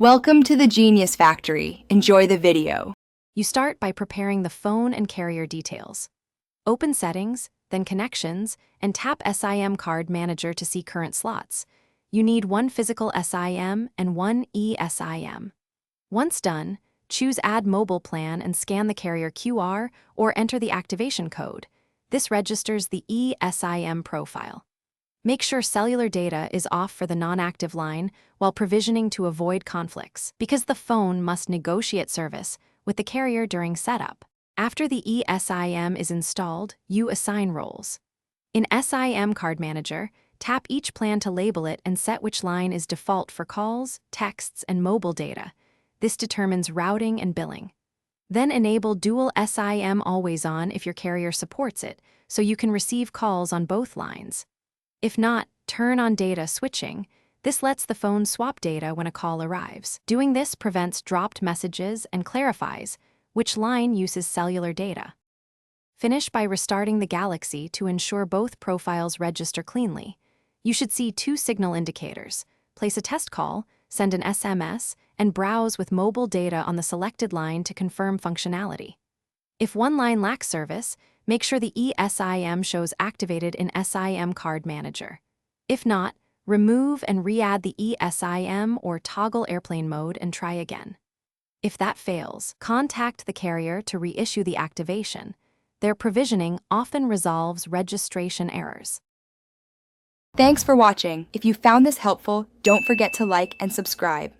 Welcome to the Genius Factory. Enjoy the video. You start by preparing the phone and carrier details. Open Settings, then Connections, and tap SIM Card Manager to see current slots. You need one physical SIM and one eSIM. Once done, choose Add Mobile Plan and scan the carrier QR or enter the activation code. This registers the eSIM profile. Make sure cellular data is off for the non-active line while provisioning to avoid conflicts, because the phone must negotiate service with the carrier during setup. After the eSIM is installed, you assign roles. In SIM Card Manager, tap each plan to label it and set which line is default for calls, texts, and mobile data. This determines routing and billing. Then enable Dual SIM Always On if your carrier supports it, so you can receive calls on both lines. If not, turn on data switching. This lets the phone swap data when a call arrives. Doing this prevents dropped messages and clarifies which line uses cellular data. Finish by restarting the Galaxy to ensure both profiles register cleanly. You should see two signal indicators. Place a test call, send an SMS, and browse with mobile data on the selected line to confirm functionality. If one line lacks service, make sure the eSIM shows activated in SIM Card Manager. If not, remove and re-add the eSIM or toggle airplane mode and try again. If that fails, contact the carrier to reissue the activation. Their provisioning often resolves registration errors. Thanks for watching. If you found this helpful, don't forget to like and subscribe.